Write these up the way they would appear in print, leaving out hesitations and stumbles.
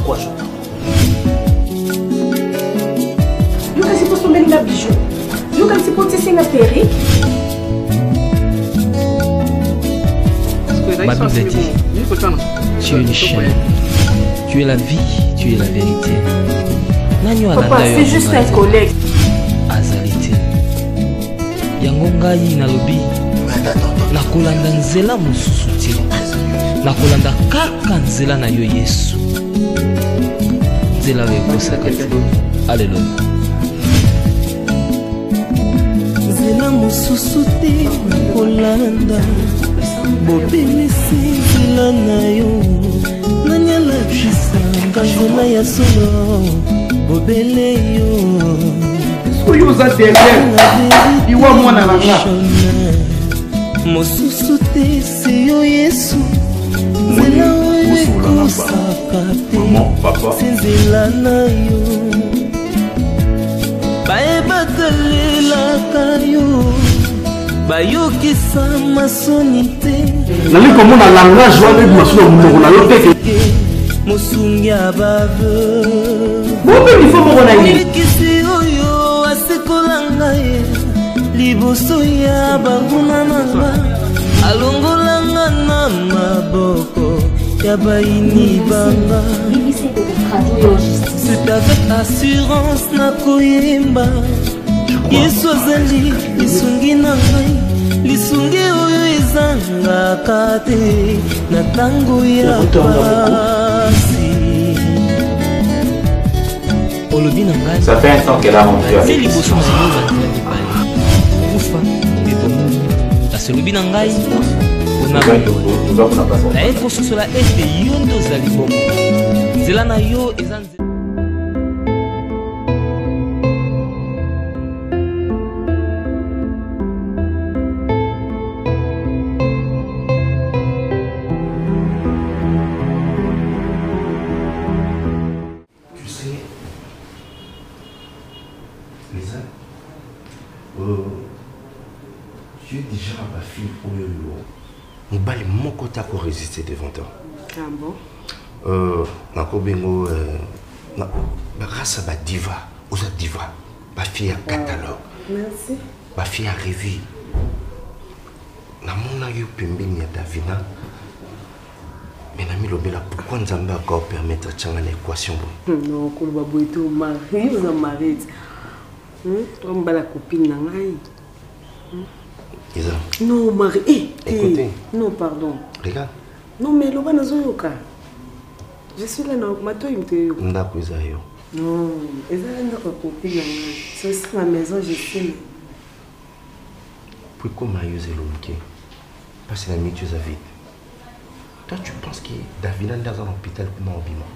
quoi je yo kasi po someli na bijou yo kasi po tisi na perruque. Ma Bible dit, tu es le chemin, tu es la vie, tu es la vérité. Papa, c'est juste un collègue. Azalité. Yango ngai nalobi. Nakolanda nzela mosusu te. Nakolanda kaka nzela na yo Yesu. Nzela ekosaka te. Alléluia. Nzela mosusu te nakolanda. Bobelisi nzela na yo. Nani alakisa nzela ya solo. Bobele yo. Oyo za derrière. Iwa mwana nanga. Mosusu te se yo Yesu. Nzela oyo ekosaka te. Nzela na yo. Baebatelelaka yo. Bayokisa masoni te. Nali komona langage wana masolo mungu na yo te. Mosungi abave. Bobe bifo moko na ye. Kisi oyo asekolanga ye. Liboso ya banguna nanga. Alongolanga na maboko ya baini banga. C'est avec assurance na koyemba. Yesu azali lisungi na ngai. Lisungi oyo ezangaka te na tango ya pasi. Ça fait un temps qu'elle a monté avec lui. Tu es déjà ma fille au yo. On va mon côté pour résister devant toi. Ah bon? Nakobengo, grâce à ma diva, aux diva, ma fille à catalogue. Merci. Ma fille à rêver. Namona yo pembeni ya Davina. Mais nami lobela pourquoi Nzambe encore permettre tchanga l'équation bon. Non, comme babo était au mari, vous en marié. On va la copine nangai. Isa. Non, Marie. Écoutez. Non, pardon. Regarde. Non, mais l'oba nazoyoka. Je suis là, non, mato il me Ndako Isa yo. Non, Isa n'a pas copine. C'est aussi ma maison, je sais. Pourquoi Maïuse est l'homme parce que la nuit tu es vide. Toi, tu penses que Davina est dans un hôpital comme un bimon.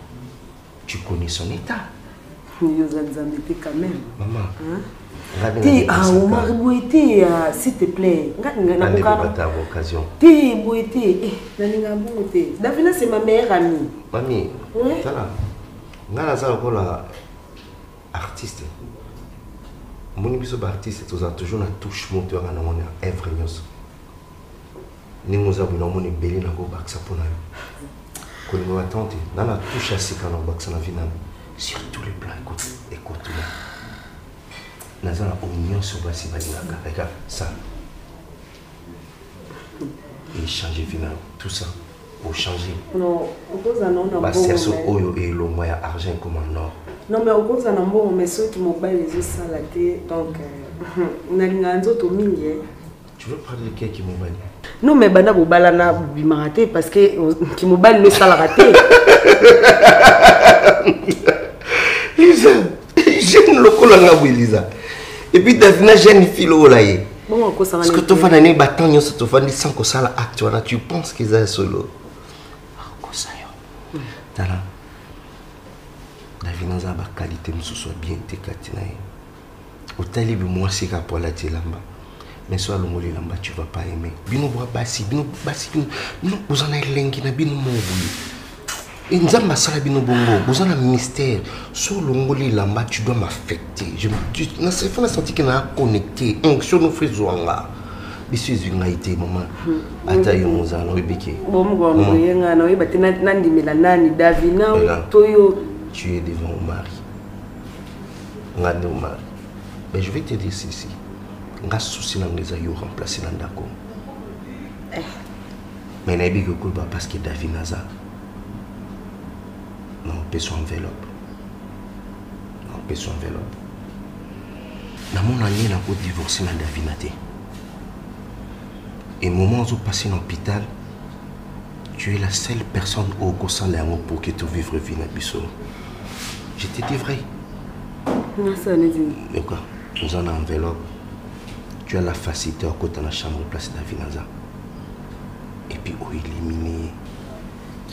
Tu connais son état. Nous avons été quand même. Maman. Ti Omar Bouete, s'il te plaît. N'allez pas à l'occasion. Ti Bouete, Naninga Bouete. Davina c'est ma meilleure amie. Mamie, ça là. Ngala za ko la artiste. Mon biso ba artiste toujours na touche moteur na mona œuvre nyos. Ni nous avons mon belé na go baksa pona yo. Ko ni wa tante, na la touche asika na baksa na vina. Sur tous les plans, écoute là. Nous avons oignon sur la cibalinga. Regarde ça. Et changer final. Tout ça. Pour changer. Non, on pose un nom. Bah, c'est ce oyo et le moyen argent comme en or. Non, mais on pose un nom, mais ceux qui m'ont pas les yeux salatés. Donc, on a une autre mingi. Tu veux parler de qui m'ont bali? Non, mais bana bobalana bimaraté parce que qui m'ont bali le salaraté. Lisa, j'aime le colanga Lisa. Et puis Davina jeune fille là. Bon, quoi ça va? Parce que tu vas n'aller battre ni tu vas ni sans que ça la acte tu penses qu'ils sont solo. Quoi ça yo? Tala. Davina za ba qualité nous soit bien te katina. Au talibi moi c'est pour la lamba. Mais soit le mot lamba tu vas pas aimer. Bino bois basi, bino vous en avez lengi na bino mo. Nzamba sala bino bongo, vous avez un mystère. Sur le ngoli lamba, tu dois m'affecter. Je me senti qu'il a connecté. Onction nous fait zoanga. biso ezwingaité maman ata yo mozala oyebiki bomgongo yenga na oyeba te nandimela nani Davina toyo tu es devant Omar ngande Omar mais je vais te dire ceci nga souci na ngeza yo remplacer na ndako mais na yebi ko parce que Davina za non peso enveloppe na mon année na ko divorcer na Davina te. Et au moment où tu passes dans l'hôpital, tu es la seule personne au sein de l'amour pour que tu vives vie dans Bissau. Je te dis vrai. De quoi? Nous en enveloppe. Tu as la facilité à côté de la chambre place d'Avinaza. Et puis, au éliminer,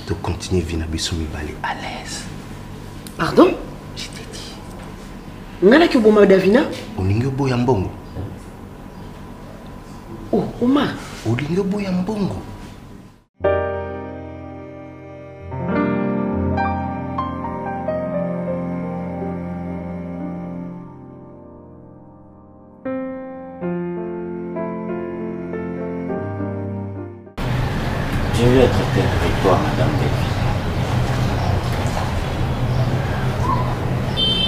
tu continues à vivre dans Bissau à l'aise. Pardon? Je te dis. Vous avez dit que Davina? On est beau yambongo. Oh, Omar. Olingo boya mbongo. Je vais être clair avec toi, Madame Delphine.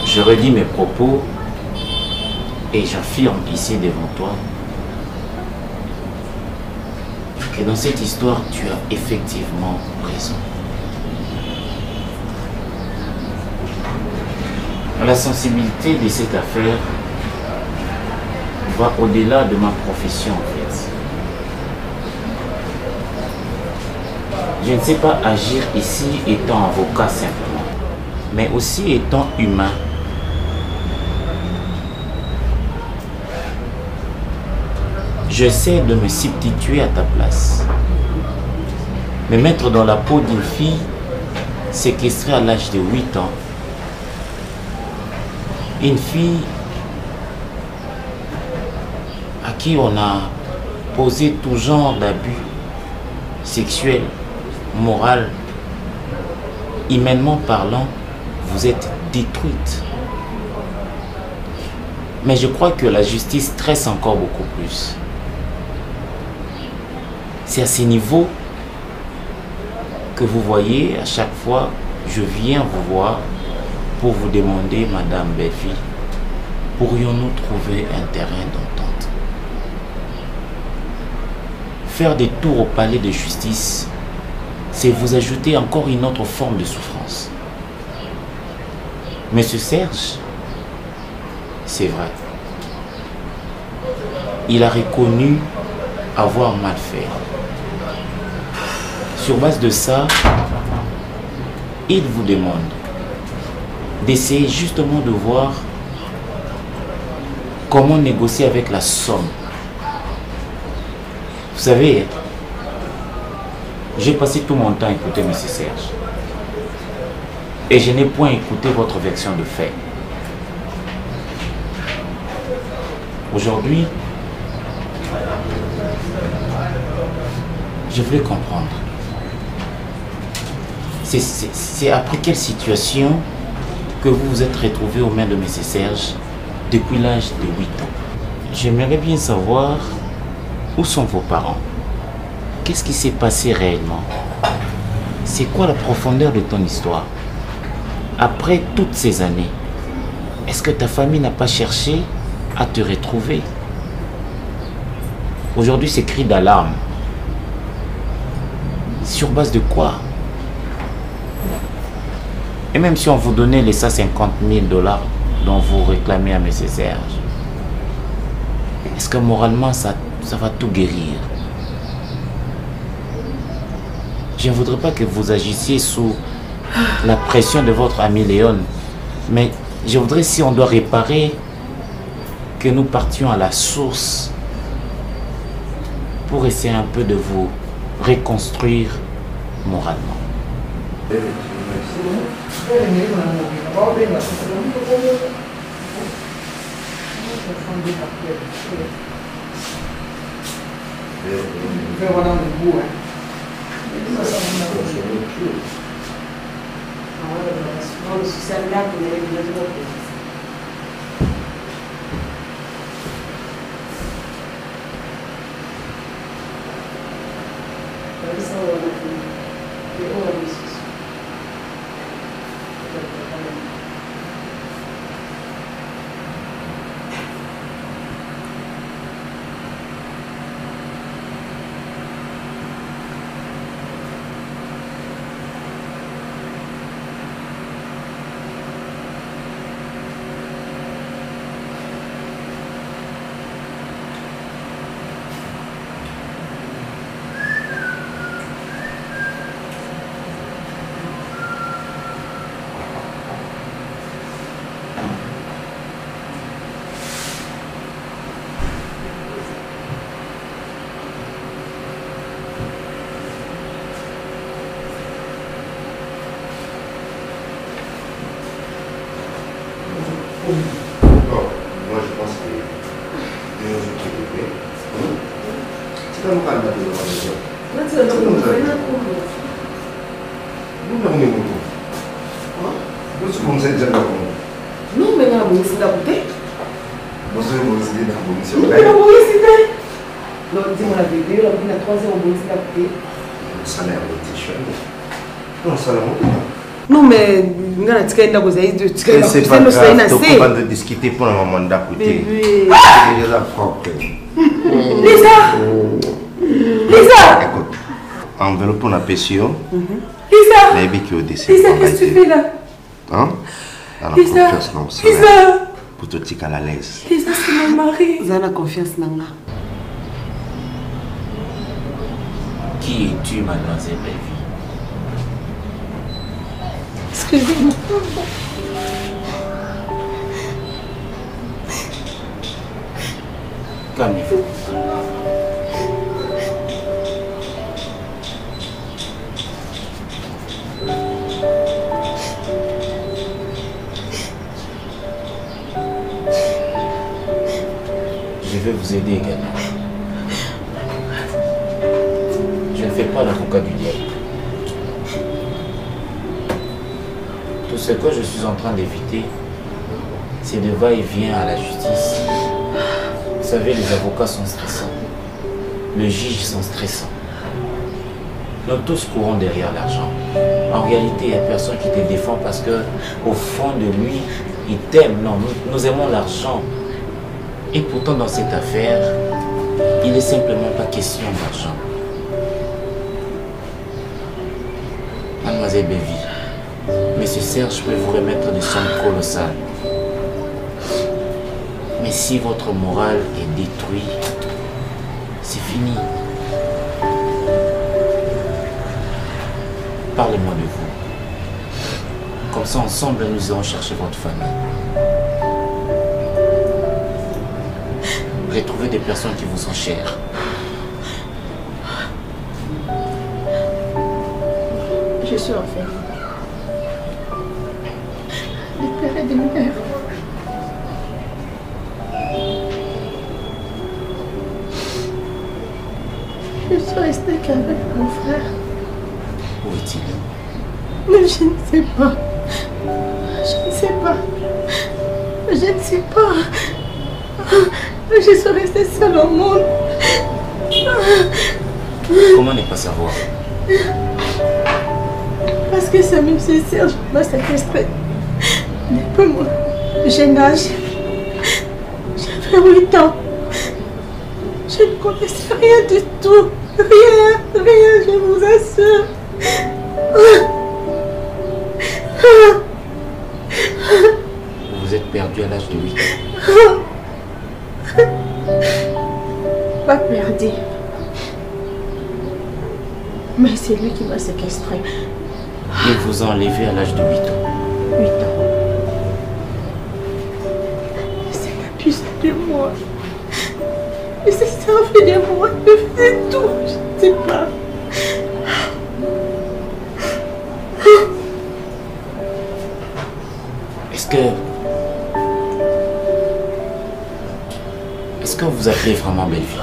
Je redis mes propos et j'affirme ici devant toi et dans cette histoire, tu as effectivement raison. La sensibilité de cette affaire va au-delà de ma profession en fait. Je ne sais pas agir ici étant avocat simplement, mais aussi étant humain. J'essaie de me substituer à ta place. Me mettre dans la peau d'une fille séquestrée à l'âge de 8 ans. Une fille à qui on a posé tout genre d'abus sexuels, moral, humainement parlant, vous êtes détruite. Mais je crois que la justice stresse encore beaucoup plus. C'est à ce niveau que vous voyez, à chaque fois, je viens vous voir pour vous demander, Madame Belfi, pourrions-nous trouver un terrain d'entente? Faire des tours au palais de justice, c'est vous ajouter encore une autre forme de souffrance. Monsieur Serge, c'est vrai. Il a reconnu avoir mal fait. Sur base de ça, il vous demande d'essayer justement de voir comment négocier avec la somme. Vous savez, j'ai passé tout mon temps à écouter M. Serge. Et je n'ai point écouté votre version de fait. Aujourd'hui, je voulais comprendre. C'est après quelle situation que vous vous êtes retrouvé aux mains de M. Serge depuis l'âge de 8 ans? J'aimerais bien savoir où sont vos parents. Qu'est-ce qui s'est passé réellement? C'est quoi la profondeur de ton histoire? Après toutes ces années, est-ce que ta famille n'a pas cherché à te retrouver? Aujourd'hui, c'est cri d'alarme. Sur base de quoi? Et même si on vous donnait les 150 000 $ dont vous réclamez à M. Serge, est-ce que moralement ça va tout guérir? Je ne voudrais pas que vous agissiez sous la pression de votre ami Léon, mais je voudrais, si on doit réparer, que nous partions à la source pour essayer un peu de vous reconstruire moralement. Moi je pense que nous nous occupons. C'est pas nous qui allons mettre devant les gens. Nous avons des motos. Nous sommes déjà dans le monde. Non, mais nous avons des motos. Nous sommes décidés dans la commission. Non, dis-moi la vérité, on a 3 ans, on a décidé. Ça n'a pas été cher. Non, ça n'a pas été. Non, mais nous avons dit que nous c'est pas grave, donc on va discuter pour un moment d'apôter. C'est déjà propre. Lisa! Lisa! Écoute, enveloppe on a pétion. Lisa! Mais qui au décès. Lisa, qu'est-ce que tu fais là? Hein? Lisa! Lisa! Pour te tirer à l'aise. Lisa, c'est mon mari. Vous avez confiance dans moi. Qui es-tu, mademoiselle Belleville? Excusez-moi. Calmez-vous. Je vais vous aider également. Je ne fais pas l'avocat du diable. Tout ce que je suis en train d'éviter, c'est de va-et-vient à la justice. Vous savez, les avocats sont stressants. Les juges sont stressants. Nous tous courons derrière l'argent. En réalité, il n'y a personne qui te défend parce que au fond de lui, il t'aime. Non, nous aimons l'argent. Et pourtant, dans cette affaire, il n'est simplement pas question d'argent. Mademoiselle Belleville, Monsieur Serge peut vous remettre des sommes colossales. Mais si votre morale est détruite, c'est fini. Parlez-moi de vous. Comme ça, ensemble, nous irons chercher votre famille. Retrouvez des personnes qui vous sont chères. Je suis enfermée. Les pères et des mères. Je suis restée qu'avec mon frère. Où est-il? Mais je ne sais pas. Je ne sais pas. Je ne sais pas. Je suis restée seule au monde. Comment ne pas savoir? Parce que ce monsieur Serge m'a séquestrée. Depuis mon jeune âge, j'avais 8 ans. Je ne connaissais rien du tout. Rien, je vous assure. Vous vous êtes perdu à l'âge de 8 ans. Pas perdu. Mais c'est lui qui m'a séquestrée. Il vous a enlevé à l'âge de 8 ans. 8 ans. Il s'est abusé de moi. Il s'est servi de moi. Il faisait tout. Je ne sais pas. Est-ce que vous appelez vraiment Belleville?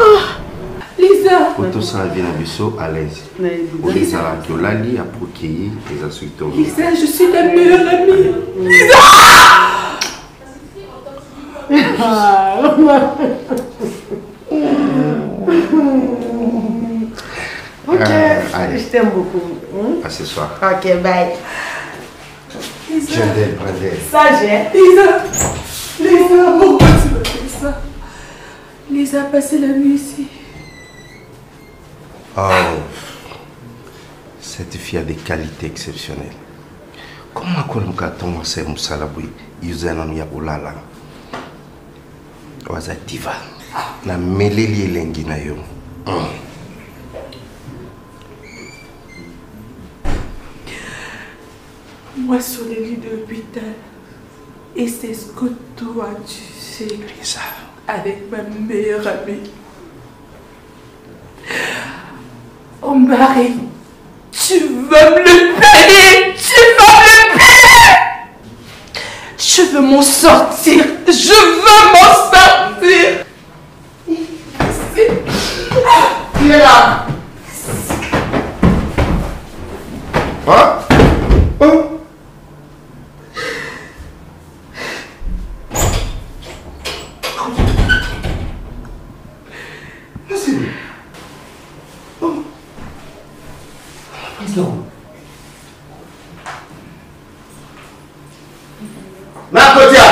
Lisa! Auto ça vient à Bissau à l'aise. Lisa là qui l'a dit à procurer les insultants. Lisa, je suis ta meilleure amie. Lisa! Allez. Je t'aime beaucoup. À ce soir. Ok, bye. Tiens d'elle, prends d'elle. Ça, j'ai. Lisa, pourquoi tu m'as fait ça? Lisa a passé la nuit ici. Oh, cette fille a des qualités exceptionnelles. Comment on tombe à Moussalaboui, Yuzana Yaboulala? Oza diva. Na meleli elengi na yo. Moi sur les lits de l'hôpital. Et c'est ce que toi tu sais. Lisa. Avec ma meilleure amie. Oh Marie, tu vas me le payer! Tu vas me le payer! Je veux m'en sortir! Je veux m'en sortir! Tu es là! Hein? Hein? Nakotia!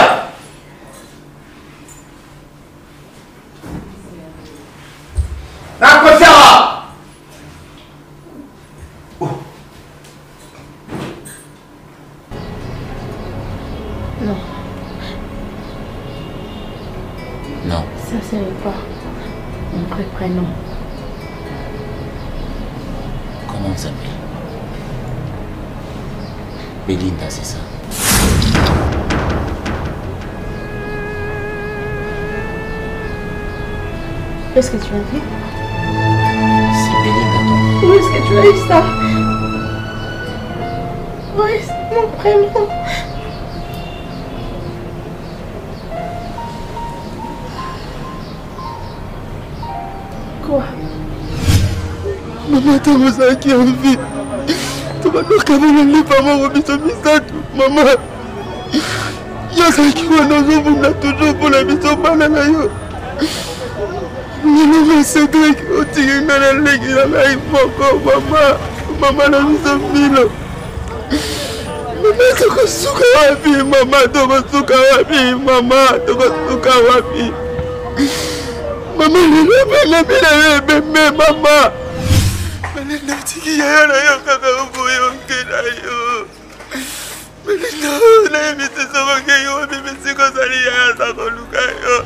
Nakotia! Non. Non. Ça c'est pas mon vrai prénom. Comment on s'appelle? Belinda, c'est ça? Qu'est-ce que tu as dit? C'est Belinda, ton. Où est-ce que tu as eu ça? Oui, c'est mon prénom. Quoi? Maman, t'as besoin qui en vie. Tu vas nous camoufler les parents au biseau misatu. Maman, il y a ça qui va nous ouvrir toujours pour la biseau banana. Maman, c'est toi qui au tigre dans la ligue. Maman, la biseau milo. Maman, tu vas souka wapi. Maman, tu vas souka wapi. Maman, tu vas souka wapi. Maman, le bébé, maman. Belinda, tiki ya na yo kaka ubuyo nkela yo. Belinda, na ebisi soko ke yo bibi siko sali ya sako luka yo.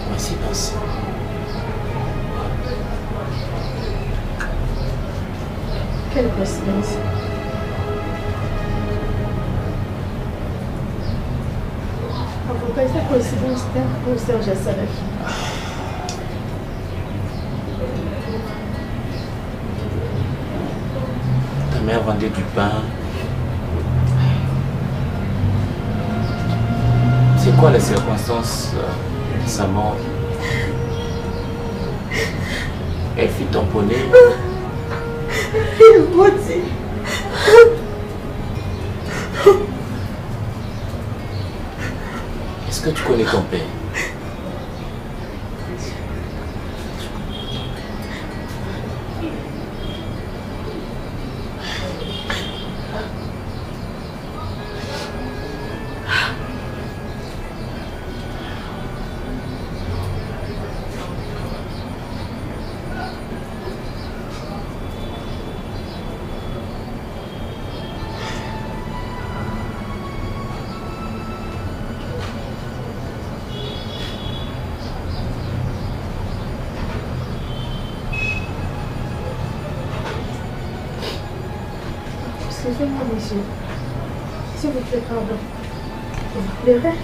Coïncidence. Quelle coïncidence? Pourquoi cette coïncidence? C'était un concert, je savais. Ta mère vendait du pain. C'est quoi les circonstances de sa mort? Elle fut tamponnée. Il m'a dit. Est-ce que tu connais ton père? Excusez-moi, monsieur. S'il vous plaît, pardon. Vous pleurez?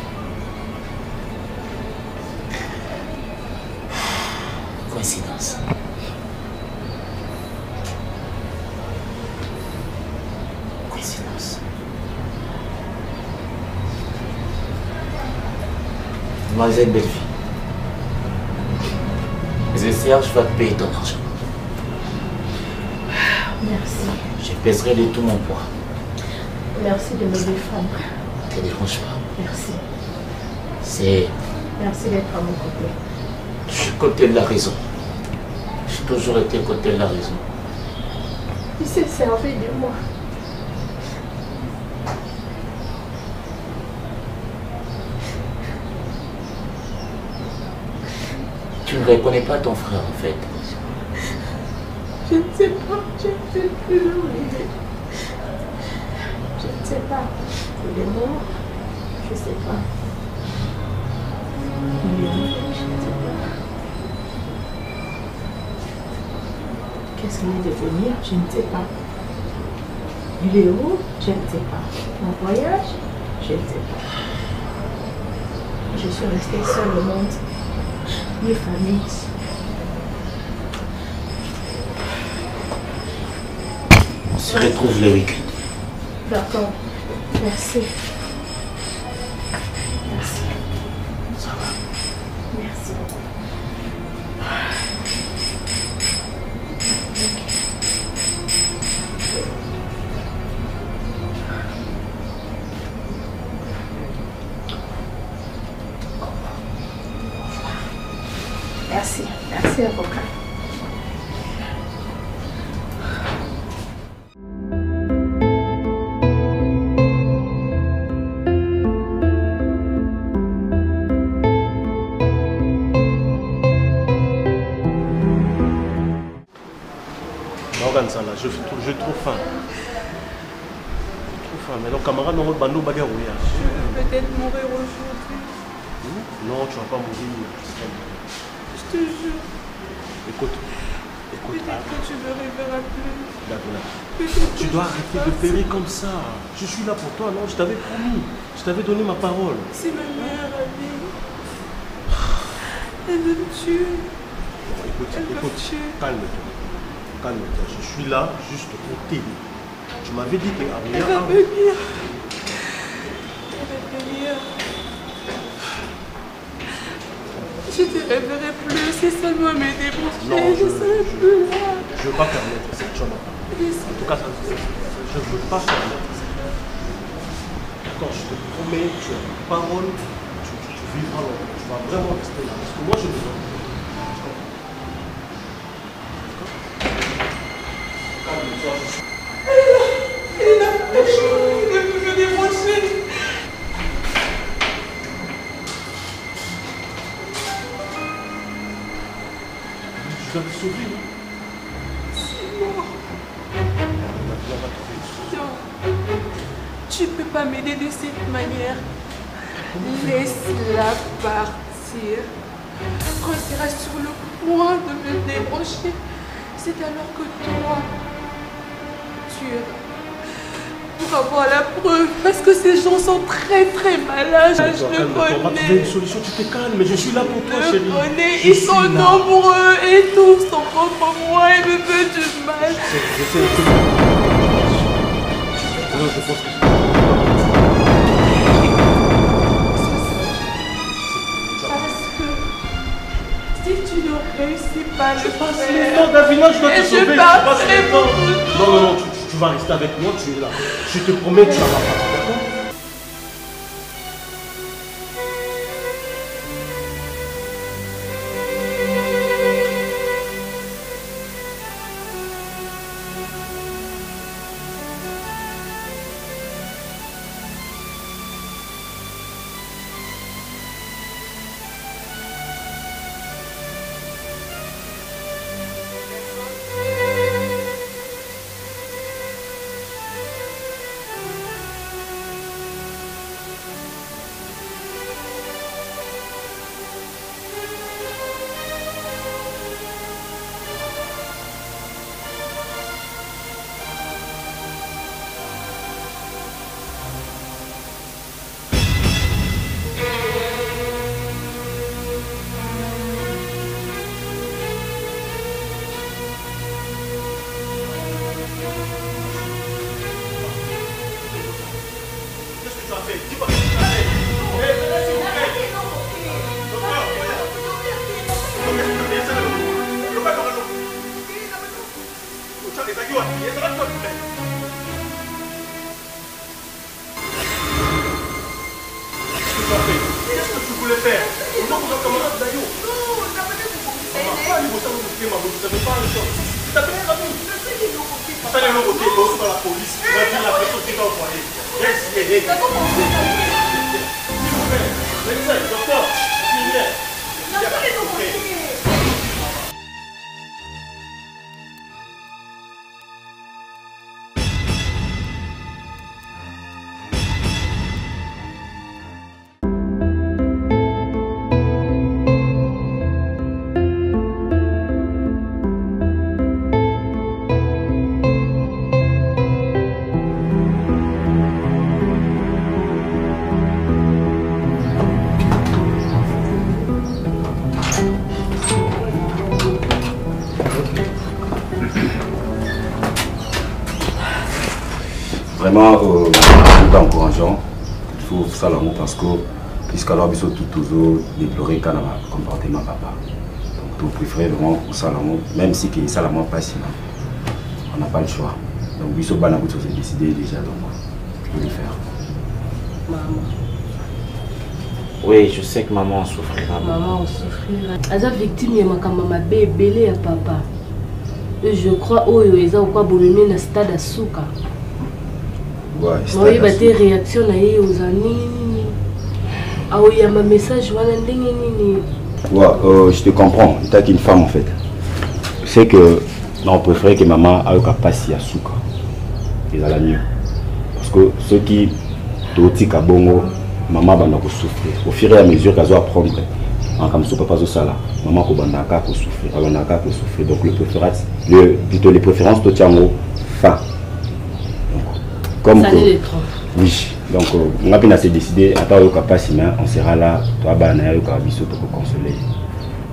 Coïncidence. Coïncidence. Mademoiselle Bellefille. Serge va te payer ton argent. Merci. Je pèserai de tout mon poids. Merci de me défendre. Ne te dérange pas. Merci. C'est... Merci d'être à mon côté. Je suis côté de la raison. J'ai toujours été côté de la raison. Il s'est servi de moi. Tu ne reconnais pas ton frère en fait. Je ne sais pas, je ne sais plus où il est. Je ne sais pas. Il est mort. Je ne sais pas. Il est mort. Je ne sais pas. Qu'est-ce qu'il est devenu? Je ne sais pas. Il est où? Je ne sais pas. Mon voyage? Je ne sais pas. Je suis restée seule au monde. Ni famille. On se retrouve le week-end. D'accord. Merci. Merci. Ça va. Merci beaucoup. Merci. Merci, avocat. J'ai trop faim. Mais nos camarades n'ont pas de bagarre. Peut-être mourir aujourd'hui. Non, tu ne vas pas mourir. Je te jure. Écoute. Peut-être que tu me reverras plus. Tu dois arrêter de pleurer comme ça. Je suis là pour toi, non? Je t'avais promis. Je t'avais donné ma parole. C'est ma meilleure amie. Elle veut me tuer. Écoute, calme-toi. Calme-toi. Je suis là juste pour t'aider. Tu m'avais dit que Elle va venir. Je ne te reverrai plus. C'est seulement me déboucher. Non, je serai plus là. Je ne veux pas permettre ça. Tu m'as parlé. En tout cas, je ne veux pas permettre ça. D'accord, je te promets, tu as une parole, tu vivras longtemps. Tu vas vraiment rester là. Parce que moi, je ne veux pas. Calme-toi, je suis... Il a fait il est venu me déboucher. Je dois te sauver, non? C'est mort. Maintenant, on va trouver une solution. Non. Tu ne peux pas m'aider de cette manière. Laisse-la partir. Quand elle sera sur le point de me débrancher, c'est alors que toi, tu iras pour avoir la preuve. Parce que ces gens sont très très malades. Je le On va trouver connais. une solution, tu te calmes, mais je suis là pour toi, Je chérie. le connais. Je Ils suis sont là. nombreux et tous sont contre moi et me veulent du mal. Je sais que... Non, je pense que... Si tu ne réussis pas à le faire, Non, Davina, je dois te et sauver. je passerai Non, beaucoup. non, tu vas rester avec moi, tu es là. Je te promets, tu vas pas partir, d'accord? côté, maman. Tu n'avais pas un choix. Tu t'appelles la police. Appelle le côté, tu vas la police. Tu vas dire la personne qui va au foyer. Viens ici, aide. S'il vous plaît. Médecin, docteur. Infirmière. Vraiment, tout encourageant. Il faut ça l'amour parce que, puisqu'alors, ils sont toujours déplorés quand on a comporté ma papa. Donc, tout préféré vraiment pour ça l'amour, même si ça l'amour pas si mal. On n'a pas le choix. Donc, ils sont banabou, ils ont décidé déjà, donc, il faut le faire. Maman. Oui, je sais que maman souffrira. Maman souffrira. Aza victime ya makamama bébé ya papa. Et je crois oyo eza okwa bolemi na stade à Souka. Ouais, oui, bah tes réactions na ye aux années. Ah oui, il y a ma message wana ndenge nini. Ouais, je te comprends. Tu es une femme en fait. C'est que non, on préférait que maman ait qu'à passer à Souka. C'est la mieux. Parce que ceux qui t'ont à bongo, maman va souffrir. Au fur et à mesure qu'elle va apprendre, comme ça papa ça là, maman va souffrir. Donc plutôt les préférences de Tiango, fin. Comme que, oui, donc on a bien assez décidé, à part le capacité, on sera là, toi, on va te consoler.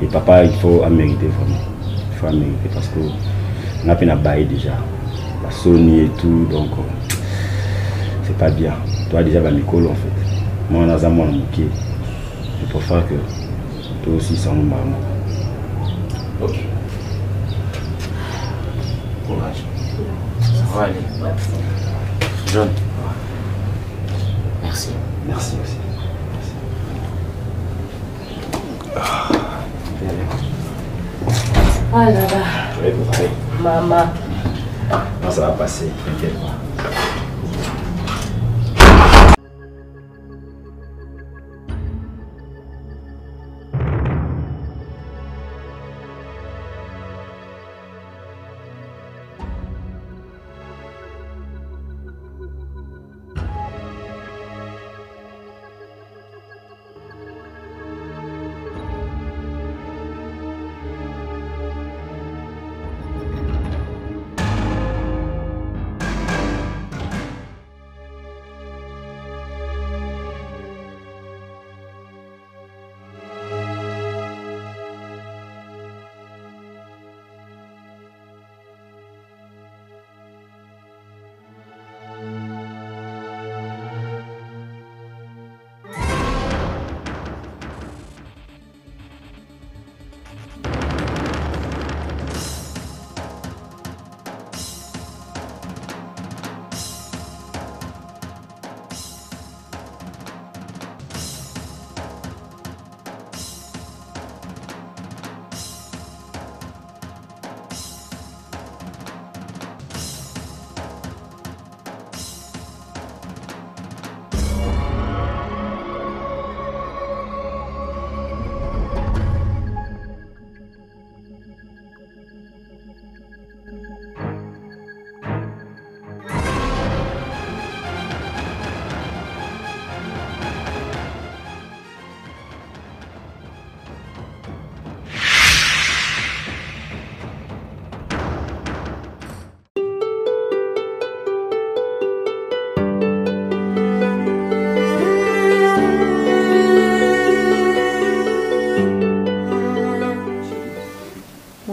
Et papa, il faut mériter vraiment. Il faut mériter parce que on a bien baillé déjà. La Sony et tout, donc c'est pas bien. Toi, déjà, va m'école en fait. Moi, on a un mois je préfère que toi aussi, ça me maman. Ok. Courage. Ça va aller. John. Merci. Merci aussi. Ah là là. Maman. Non, ça va passer, t'inquiète pas.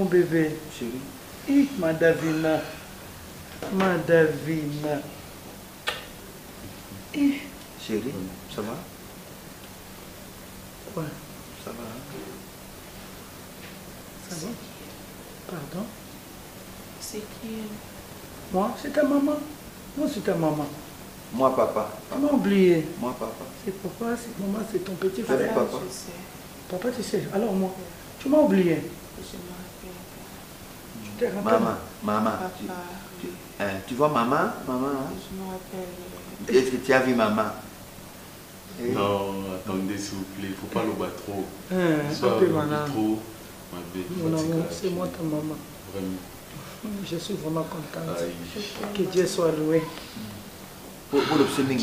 Bébé, chérie. Ma Davina. Ma Davina. Chérie, ça va? Quoi? Ça va? Ça va? Pardon? C'est qui? Moi, c'est ta maman. Moi, c'est ta maman. Moi, papa. Tu m'as oublié. Moi, papa. C'est papa, c'est maman, c'est ton petit frère. Avec papa. Papa, tu sais. Alors moi, tu m'as oublié. Je me rappelle. Maman. Tu vois maman? Je me rappelle. Est-ce que tu as vu maman? Non, attendez s'il vous plaît, il ne faut pas le battre trop. Un peu malade. Trop, ma belle. Mon amour, c'est moi ta maman. Vraiment. Je suis vraiment contente. Aïe. Que Dieu soit loué. Pour le swimming,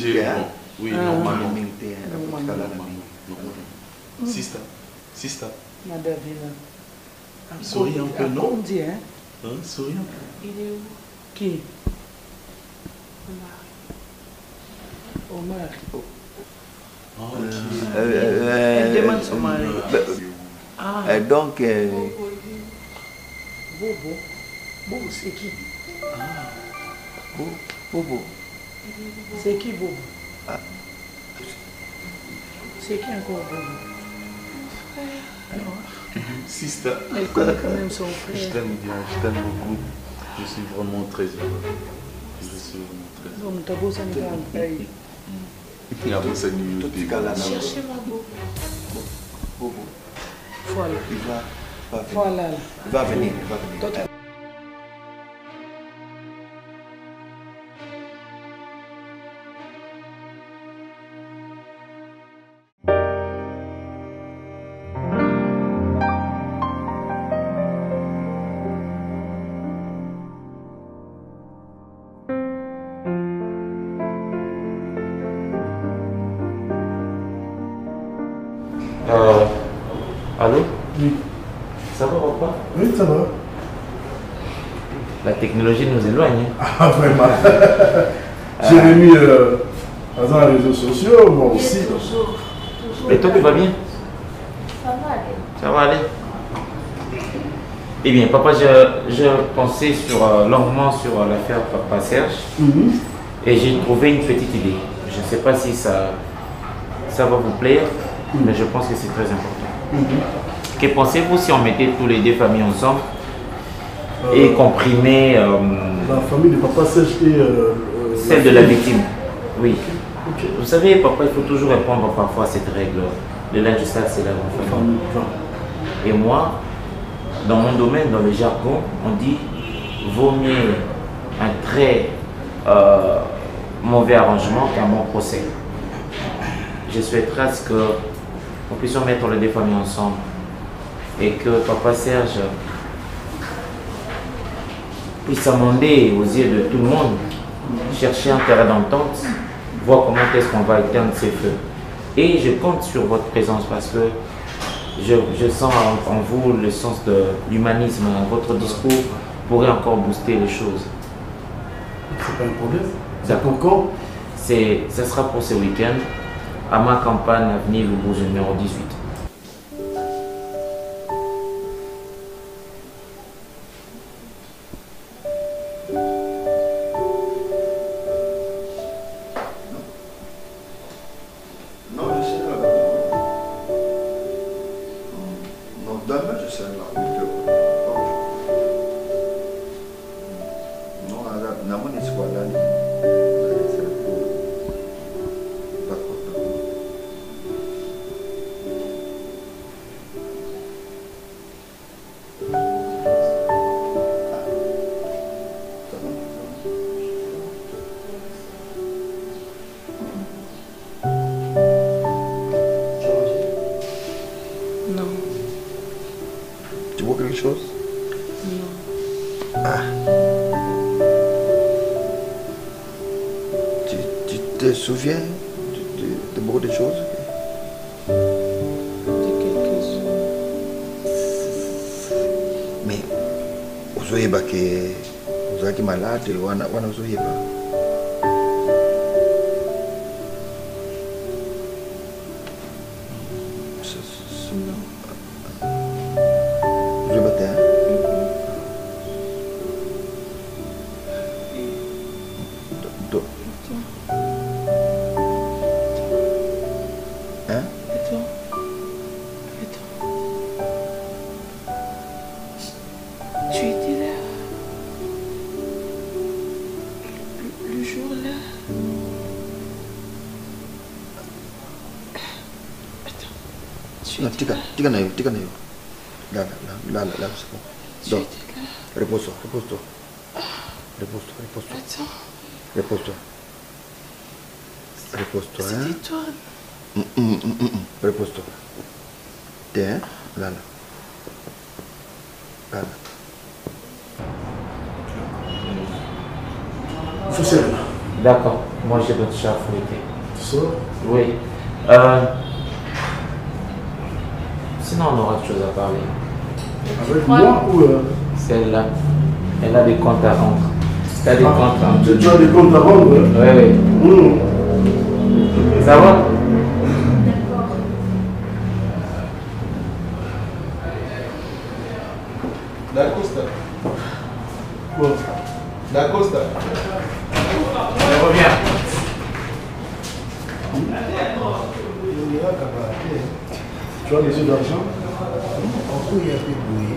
oui, normalement. Sista. Madame, souris un peu, non? On dit, hein? Souris un peu. Il est où? Qui? Omar. Elle demande son mari. Donc... Bobo. Bobo, c'est qui? Bobo. C'est qui Bobo? C'est qui encore Bobo? Sista. Elle connaît quand même son frère. Je t'aime bien, je t'aime beaucoup. Je suis vraiment très heureux. Je suis vraiment très heureux. Donc, t'as beau ça me faire. Il y a beau ça me Cherchez-moi Bobo. Bobo. Voilà. Voilà. Il va venir. Allô? Oui. Ça va, papa? Oui, ça va. La technologie nous éloigne. Ah, vraiment. J'ai mis dans les réseaux sociaux, moi aussi. Toujours. Et toi, tu vas bien? Ça va aller. Ça va aller? Eh bien, papa, je pensais longuement sur l'affaire Papa Serge. Et j'ai trouvé une petite idée. Je ne sais pas si ça va vous plaire, mais je pense que c'est très important. Que pensez-vous si on mettait tous les deux familles ensemble et comprimait la famille de Papa Serge et celle de la victime? Oui. Vous savez, papa, il faut toujours répondre parfois à cette règle. Le linge sale, c'est la grande famille. Et moi, dans mon domaine, dans le jargon, on dit vaut mieux un très mauvais arrangement qu'un bon procès. Je souhaiterais à ce que nous puissions mettre les deux familles ensemble et que Papa Serge puisse amender aux yeux de tout le monde, chercher un terrain d'entente, voir comment est-ce qu'on va éteindre ces feux. Et je compte sur votre présence parce que je sens en vous le sens de l'humanisme. Votre discours pourrait encore booster les choses. C'est pas un problème. C'est pour quand? Ça sera pour ce week-end à ma campagne avenue Loubouge numéro 18. Tu te souviens de beaucoup de choses? De quelques-unes. Mais vous avez que malade, vous avez Là, c'est bon. Dors. Repose-toi, repose-toi. Repose-toi, repose-toi. Repose-toi. Repose-toi, hein. Repose-toi. Tiens, là, là. Là, là. D'accord, moi j'ai d'autres chats à fouetter. Tu sors? Oui. Sinon on aura autre chose à parler. Avec moi ou Celle-là, elle a des comptes à rendre. Tu as des comptes à rendre. Tu as des comptes à rendre? Oui, oui. Ça va? Da Costa. Quoi? Da Costa. Je reviens. Tu as besoin d'argent? Encore il y a peu bouillé.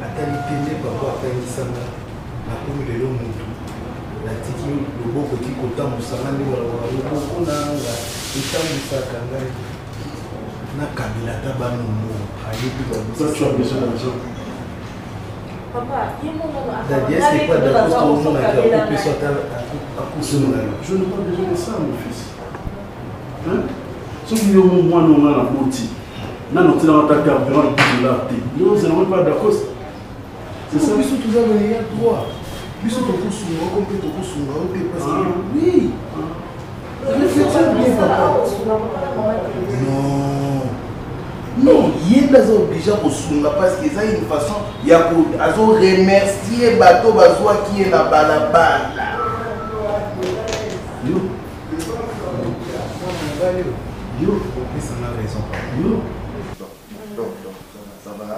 Atali papa atangisanga. Nakomi lelo mutu. Natiki loboko kikota musanga nde loboko nanga etambwisaka ngai. Nakabila ata banomo ayebi Toi, tu as besoin d'argent. Papa, il m'a est-ce que pas d'accord au monde qui a coupé son Je n'ai pas besoin de ça, mon fils. Hein? Ce qui est au moins, nous avons la beauté. Nous avons un carburant pour l'art. Nous n'avons pas d'accord. C'est ça. Biso tout ça, il y a droit. Biso ton coup souvent, comme ton coup souvent, ok, parce que oui. Réfléchis bien, papa. Non. Non, il est déjà pour Sunga parce que ça une façon, il y a pour remercier bateau bazoa qui est la balabala. Yo. Yo, ça a raison. Yo. Donc, ça va.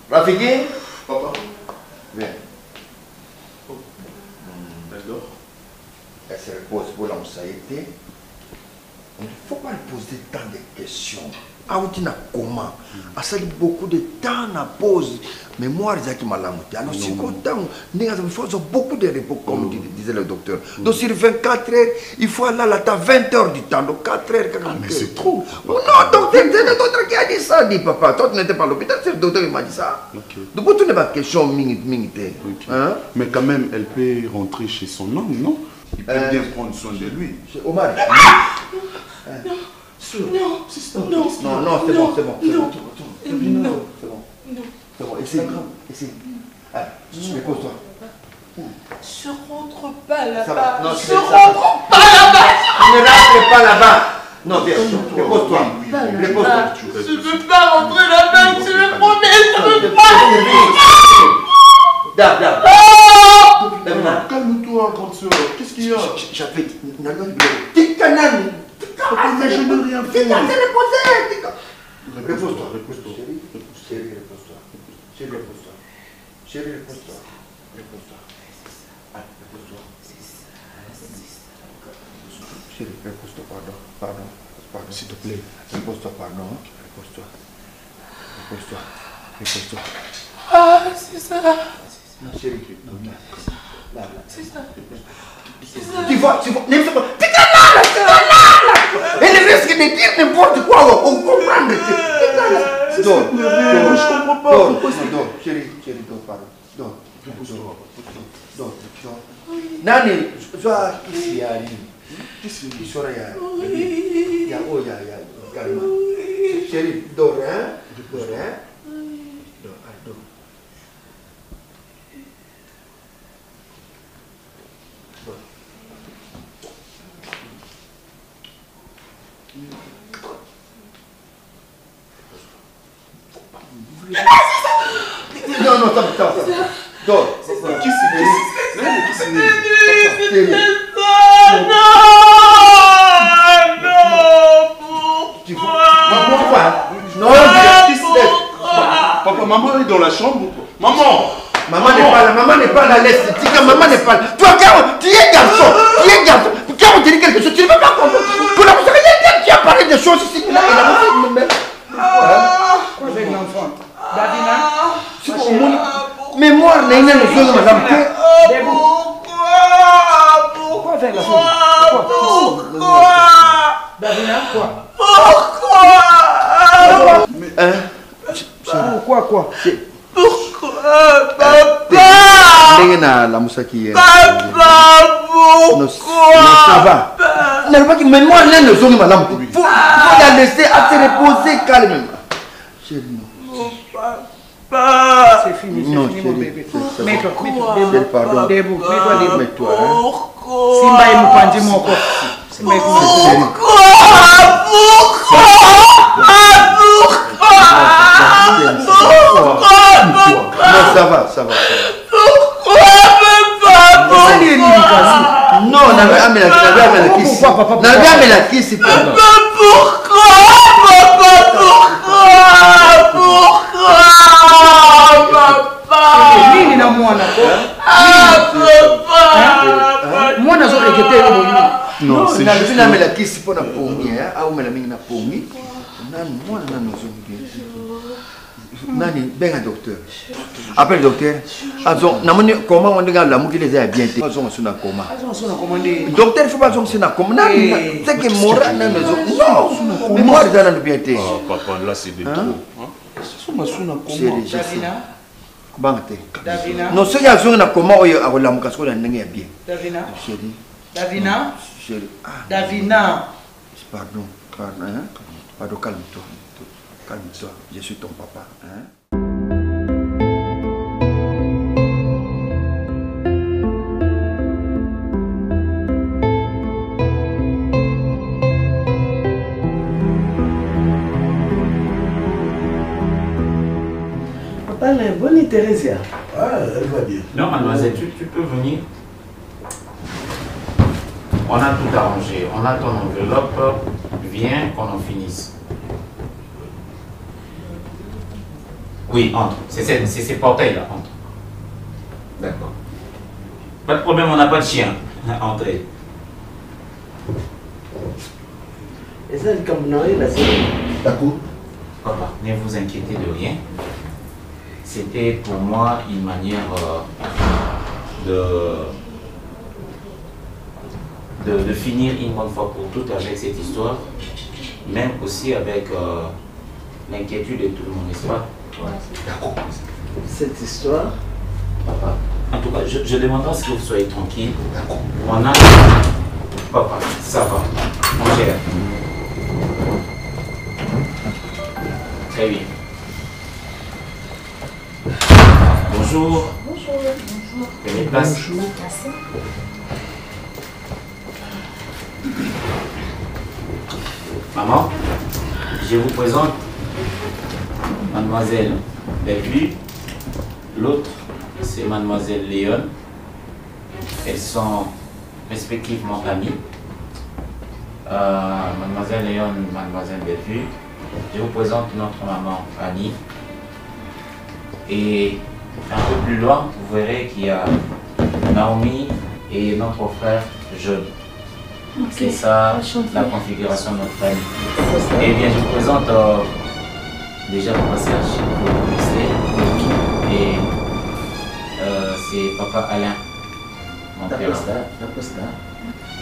Rafiki? Papa. Viens. D'accord. Elle se repose pour l'anxiété. Il ne faut pas lui poser tant de questions. Ah, on dit comment? Ah, ça dit beaucoup de temps à pause. Mais moi, je dis alors, je suis content. Il faut beaucoup de repos, comme disait le docteur. Donc, sur 24 heures, il faut aller là, t'as 20 heures du temps. Donc, 4 heures. Ah, mais c'est trop. Non, docteur, c'est le docteur qui a dit ça, dit papa. Toi, tu n'étais pas à l'hôpital, c'est le docteur qui m'a dit ça. Donc, tu n'es pas question minute. Hein? Mais quand même, elle peut rentrer chez son homme, non? Il peut bien prendre soin de lui. Omar. Non. Non, c'est bon. C'est bon, essaye. Ah, repose-toi. Je rentre pas Ça va. là-bas. Non, Je rentre pas là-bas. Ne rentre pas là-bas. Non, viens, repose-toi. Repose-toi. Je veux pas rentrer là-bas, je me promets, je veux pas. Calme-toi, grande soeur. Qu'est-ce qu'il y a? J'appelle. Tikanani. Mais je n'ai rien fait. Repose-toi. Chérie, repose-toi. Chérie, repose-toi, pardon. S'il te plaît. Repose-toi, pardon. Repose-toi. Ah, c'est ça. Non, chérie, là. C'est ça. Tu vois, n'importe quoi. Putain, là. Elle risque de dire n'importe quoi, on comprend. Dors. Je comprends pas. Dors, chérie, dors, pardon. Dors. Nani, sois ici, Ali. Qui sera là? Ya, calme. Chérie, dors, hein? Dors. Non, ça. Dors. Qui c'est? Pourquoi? Non, Papa, maman est dans la chambre. Maman n'est pas là, laisse. Maman n'est pas là. Toi, tu es garçon. Quand on te dit quelque chose, tu ne veux pas comprendre. Pour la tu as parlé des choses ici. Avec l'enfant. Mémoire, n'est pas une chose, madame. Pourquoi avec la femme? Pourquoi? Pourquoi? quoi? Pourquoi, papa? La moussa qui est. Papa, pourquoi? Non, ça va. Mais moi, là, nous sommes madame. Il faut la laisser à se reposer calmement. Chérie, non. Papa. C'est fini, Non, c'est fini, mon chérie, bébé. c'est Mets-toi, Chérie, pardon. debout, mets-toi debout. Mets-toi, hein. Simba et Moupanji, mon corps. Simba et Moupanji. Non, ça va, ça va. Non, on avait amené la kiss. On avait amené la kiss. Pourquoi, papa? Nini na mwana ko? Mwana zo rekete yo boyini. Non, c'est juste na mela kiss pour na pongi, hein. Ah, on mela mingi na pongi. Nani, mwana nani zo ngi. Nani, ben un docteur. Appelle le docteur. Comment on regarde la mouille les a bien été. Pas on sur na coma. Docteur, il faut pas on sur na coma. Nani, c'est que mora na maison. Non, mais moi dans la bien été. Papa, là c'est de trop. C'est ma sur na coma. Davina. Non, c'est que na coma ou à la mouka sur la ndenge bien. Davina. Chérie. Davina. Chérie. Davina. Pardon, hein. Pardon, calme-toi. Calme-toi, je suis ton papa. Hein? Papa, bonne Thérèse. Ah, elle va bien. Non, mademoiselle, tu peux venir. On a tout arrangé. On a ton enveloppe. Viens qu'on en finisse. Oui, entre. C'est ces portails-là, entre. D'accord. Pas de problème, on n'a pas de chien. Entrez. Et ça, c'est comme Noël, là, c'est... D'accord. Papa, ne vous inquiétez de rien. C'était pour moi une manière de finir une bonne fois pour toutes avec cette histoire, même aussi avec l'inquiétude de tout le monde, n'est-ce pas? D'accord. Cette histoire, papa, en tout cas, je demanderai à ce que vous soyez tranquille. D'accord. On a... Papa, ça va. On gère. Très bien. Bonjour. Bonjour. Bonjour. Prenez place. Bonjour. Merci. Maman, je vous présente Mademoiselle Bellevue. L'autre, c'est Mademoiselle Léon. Elles sont respectivement amies. Mademoiselle Léon, Mademoiselle Bellevue. Je vous présente notre maman Annie. Et un peu plus loin, vous verrez qu'il y a Naomi et notre frère Jeune. Okay. C'est ça la configuration de notre famille. Eh bien, je vous présente déjà le passage et c'est Papa Alain, mon père.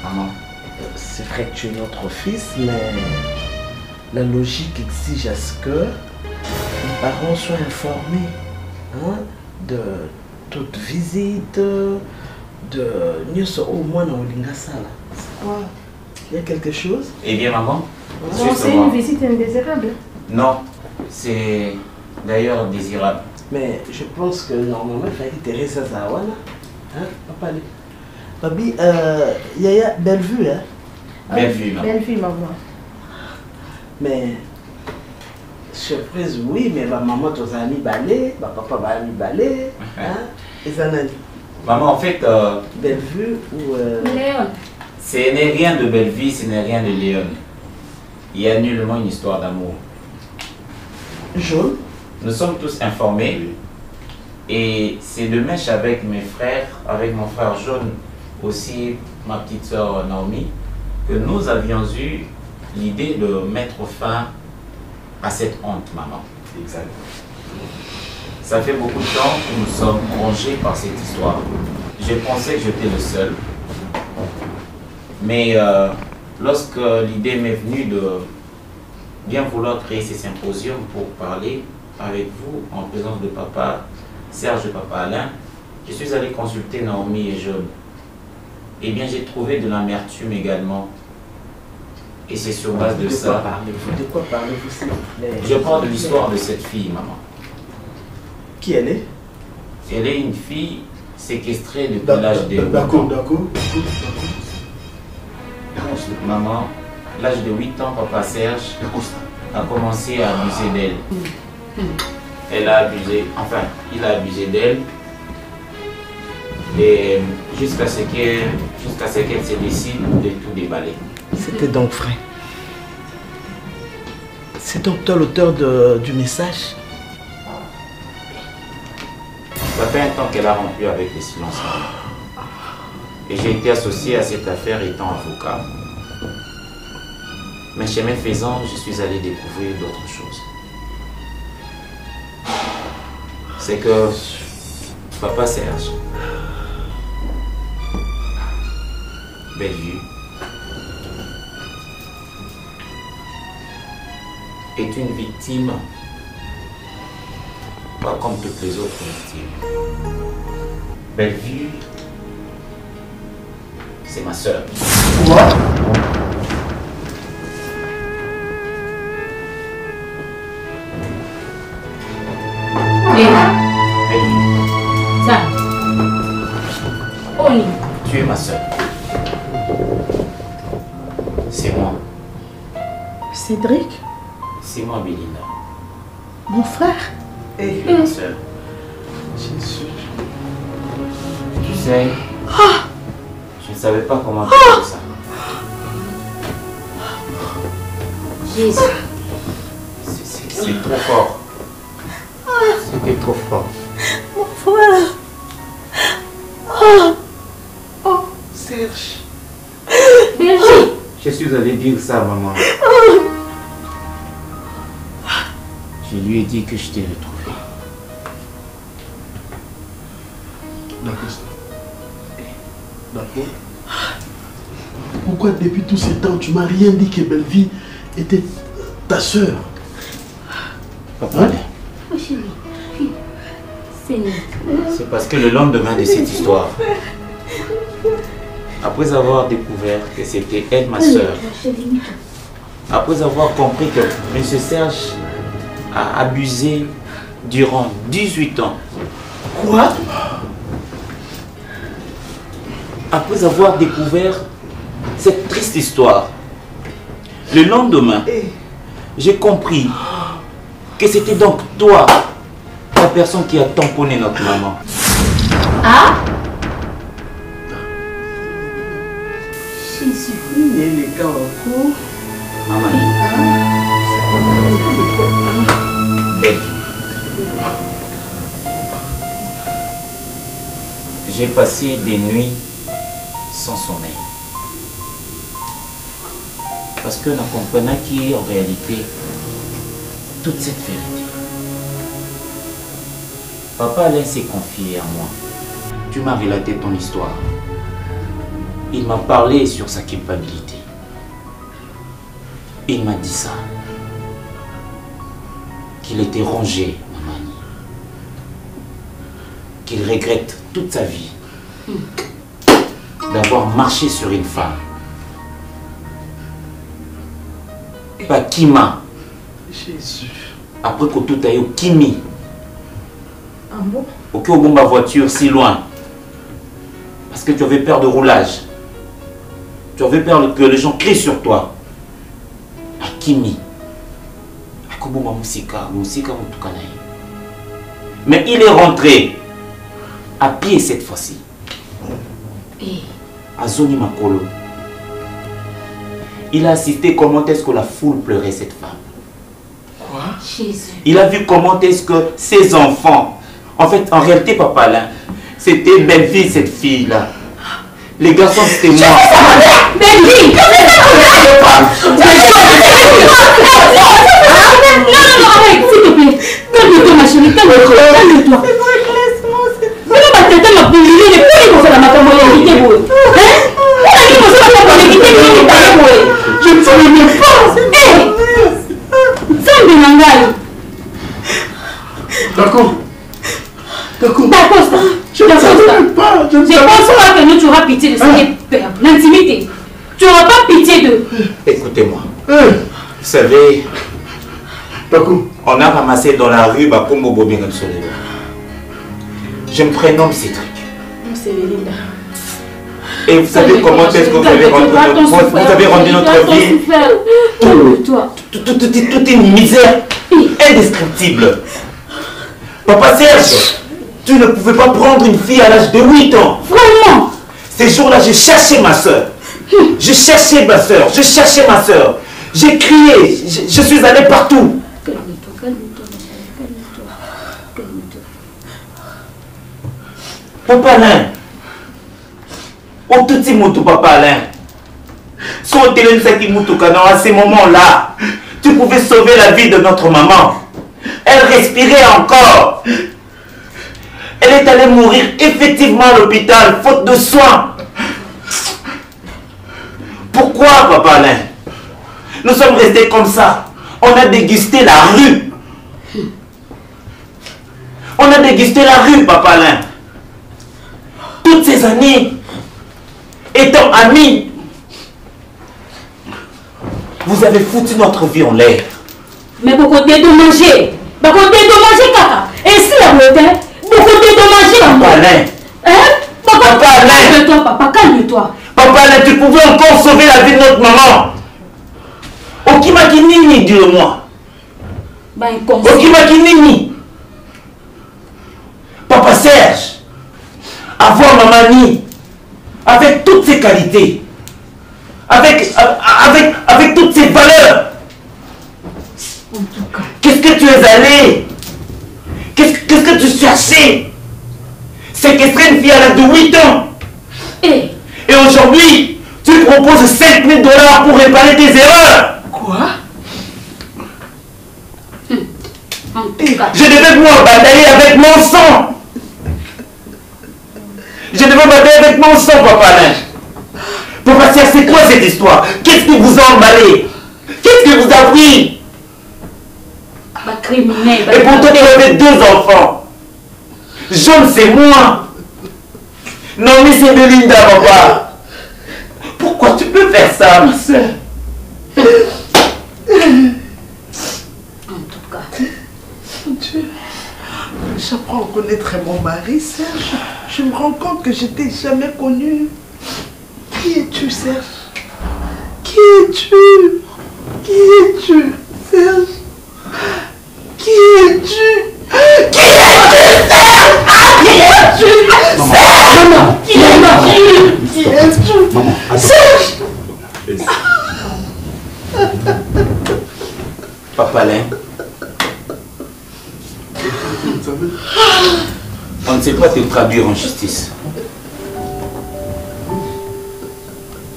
Maman. C'est vrai que tu es notre fils, mais la logique exige à ce que les parents soient informés, hein, de toute visite, de Nyos au moins dans l'Ingasala. C'est quoi? Il y a quelque chose? Eh bien, maman. Non, c'est une visite indésirable. Non, c'est d'ailleurs désirable. Mais je pense que normalement, il fallait que Thérèse Zawana. Hein? Papa, Babi, Yaya, Bellevue, hein? Bellevue, maman. Bellevue, maman. Mais, surprise, oui, mais ma maman, tu as mis balai, ma papa va mis balai, hein? Et ça n'a dit. Maman, en fait... Bellevue ou... Léon. Ce n'est rien de Bellevue, ce n'est rien de Léon. Il y a nullement une histoire d'amour. Jaune. Nous sommes tous informés. Et c'est de mèche avec mes frères, avec mon frère Jaune, aussi ma petite soeur Naomi, que nous avions eu l'idée de mettre fin à cette honte, maman. Exactement. Ça fait beaucoup de temps que nous sommes rongés par cette histoire. Je pensais que j'étais le seul. Mais lorsque l'idée m'est venue de bien vouloir créer ces symposiums pour parler avec vous, en présence de papa Serge et papa Alain, je suis allé consulter Naomi et Jaune. Eh bien, j'ai trouvé de l'amertume également. Et c'est sur base de ça. De quoi parlez-vous, s'il vous plaît? Je parle de l'histoire de cette fille, maman. Qui elle est? Elle est une fille séquestrée depuis l'âge de 8 ans. D'accord. Maman, l'âge de 8 ans, papa Serge a commencé à abuser d'elle. Elle a abusé, enfin, il a abusé d'elle. Et jusqu'à ce qu'elle se décide de tout déballer. C'était donc vrai. C'est donc toi l'auteur du message? Ça fait un temps qu'elle a rompu avec le silence. Et j'ai été associé à cette affaire étant avocat. Mais chemin faisant, je suis allé découvrir d'autres choses. C'est que papa Serge, Bellevue, est une victime pas comme toutes les autres victimes. Bellevue, c'est ma soeur. Quoi? Ça. Oli. Tu es ma soeur. C'est moi. Cédric? C'est moi, Belinda. Mon frère? Tu es ma soeur. Jésus. Tu sais, je ne savais pas comment te faire ça. Jésus. C'est trop fort. C'était trop fort. Mon frère. Oh, Serge. Berger. Je suis allé dire ça à maman. Je lui ai dit que je t'ai retrouvé. D'accord. Pourquoi depuis tous ces temps tu m'as rien dit que Bellevue était ta soeur? Papa, c'est parce que le lendemain de cette histoire, après avoir découvert que c'était elle ma soeur, après avoir compris que M. Serge a abusé durant 18 ans. Quoi? Après avoir découvert cette triste histoire, le lendemain, j'ai compris que c'était donc toi, la personne qui a tamponné notre maman. Ah? Jésus. Il est les gars en cours. Maman. J'ai passé des nuits sans sommeil. Parce que nous comprenons qui est en réalité toute cette vérité. Papa Alain s'est confié à moi. Tu m'as relaté ton histoire. Il m'a parlé sur sa culpabilité. Il m'a dit ça. Qu'il était rongé, maman. Qu'il regrette toute sa vie d'avoir marché sur une femme. Pas Kima. Jésus. Après que tout a eu Kimi. Ah bon? Au cas où ma voiture si loin. Parce que tu avais peur de roulage. Tu avais peur que les gens crient sur toi. Akimi. Akoboma Musika. Musika Mutukanaï. Mais il est rentré à pied cette fois-ci. À Zoni Makolo. Il a assisté comment est-ce que la foule pleurait cette femme. Quoi? Jésus. Il a vu comment est-ce que ses enfants, en fait, en réalité, papa là, c'était Bellevue, cette fille-là. Les garçons, c'était moi. Bellevue, non, arrête, s'il te plaît. Calme-toi, ma chérie, calme-toi. Je ne savais même pas. pense pas que nous, tu auras pitié de ce qui est peur. L'intimité. Tu n'auras pas pitié de... Écoutez-moi. Vous savez, on a ramassé dans la rue Bakombo Bobingam Soleil. Je me prénomme Cédric. C'est Vélinda. Et vous savez comment est-ce que vous avez rendu notre vie? Tout est une misère indescriptible. Papa Serge, tu ne pouvais pas prendre une fille à l'âge de 8 ans. Vraiment? Ces jours-là, j'ai cherché ma soeur. Je cherchais ma soeur. Je cherchais ma soeur. J'ai crié. Je suis allé partout. Calme-toi, calme-toi, calme-toi. Papa Alain. On te dit mon papa Alain. Sans télé qui moutoukana à ces moments-là, tu pouvais sauver la vie de notre maman. Elle respirait encore. Elle est allée mourir effectivement à l'hôpital, faute de soins. Pourquoi, papa Alain? Nous sommes restés comme ça. On a dégusté la rue. On a dégusté la rue, papa Alain. Toutes ces années, étant amis, vous avez foutu notre vie en l'air. Mais beaucoup dédommagé. Beaucoup dédommagé, Kaka. Et si la beauté, beaucoup dédommagé. Papa Alain. Hein? Papa Alain. Calme-toi, papa, calme-toi. Papa Alain, tu pouvais encore sauver la vie de notre maman. Okimakinini, dis-le-moi. Okimakinini. Papa Serge, avoir maman Ni, avec toutes ses qualités, avec toutes ses valeurs. Qu'est-ce que tu es allé? Qu'est-ce que tu cherchais? Séquestrer une fille à l'âge de 8 ans. Et aujourd'hui, tu proposes 5 000 $ pour réparer tes erreurs. Quoi? Je devais moi batailler avec mon sang. Je devais batailler avec mon sang, papa Alain. Papa Serge, c'est quoi cette histoire? Qu'est-ce qui vous a emballé? Qu'est-ce qui vous a pris? Criminel. Et pourtant, tu avais 2 enfants. Jaune, c'est moi. Non, mais c'est Belinda, papa. Pourquoi tu peux faire ça, ma soeur? En tout cas, mon Dieu, j'apprends à connaître mon mari, Serge. Je me rends compte que je t'ai jamais connu. Qui es-tu, Serge? Qui es-tu? Qui es-tu, Serge? Qui es-tu? Qui es-tu, Serge? Qui es-tu? Serge! Qui es-tu? Qui es-tu? Serge! Papa Alain, on ne sait pas te traduire en justice.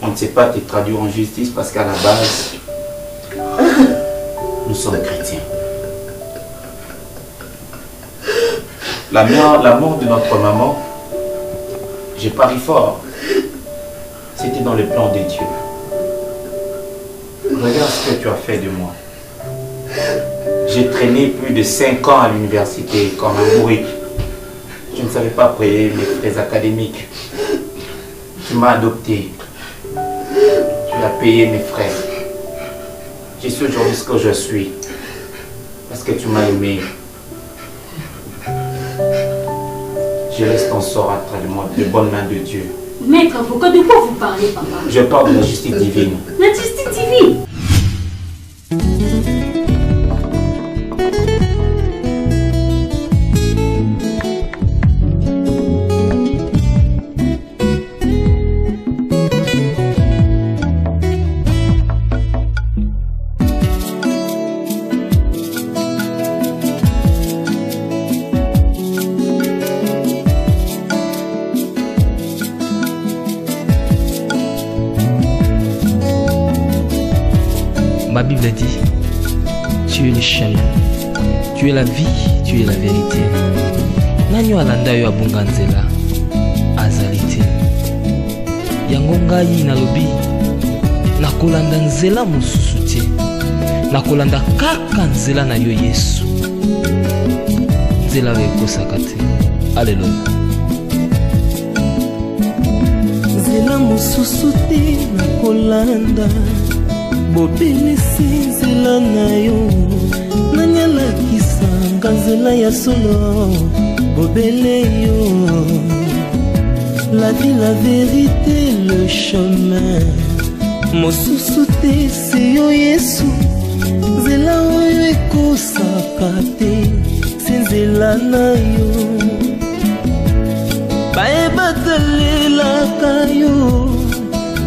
On ne sait pas te traduire en justice parce qu'à la base, nous sommes chrétiens. La mort de notre maman, j'ai parié fort. C'était dans le plan de Dieu. Regarde ce que tu as fait de moi. J'ai traîné plus de 5 ans à l'université comme un bourrique. Je ne savais pas payer mes frais académiques. Tu m'as adopté. Tu as payé mes frais. Je suis aujourd'hui ce que je suis. Parce que tu m'as aimé. Je laisse ton sort entre les bonnes mains de Dieu. Maître avocat, de quoi vous parlez, papa? Je parle de la justice divine. La justice divine? Ma Bible dit, tu es le chemin, tu es la vie, tu es la vérité. Nani alanda yo abunga nzela azali te. Yango ngai nalobi nakolanda nzela mosusu te. Nakolanda kaka nzela na yo Yesu. Nzela oyo ekosaka te. Alléluia. mosusu te na kolanda bobelisi nzela na yo nani alakisanga nzela ya solo bobele yo la vie la vérité le chemin mosusu te se yo Yesu nzela oyo ekosaka te se nzela na yo bayebatalelaka yo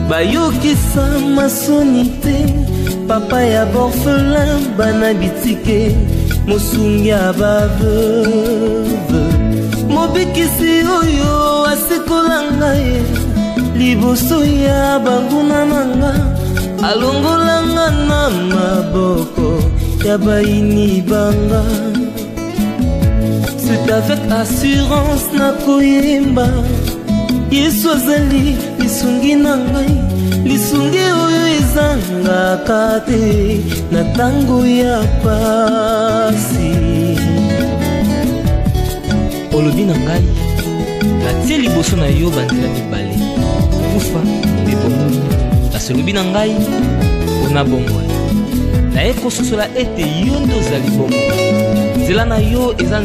bayokisa masoni te papa ya borfelin bana bitike mosungi ya baveuve mobikisi oyo asikola ngai liboso ya banguna nanga alongolanga na maboko ya baini banga. C'est avec assurance na koyemba Yesu azali lisungi na ngai lisungi oyo ezangaka te na tango ya pasi. Olobi na ngai natie liboso na yo banzela mibale kufa mpe bongo kasi olobi na ngai mpona bongo naye kososola ete yo nde ozali bongo nzela na yo eza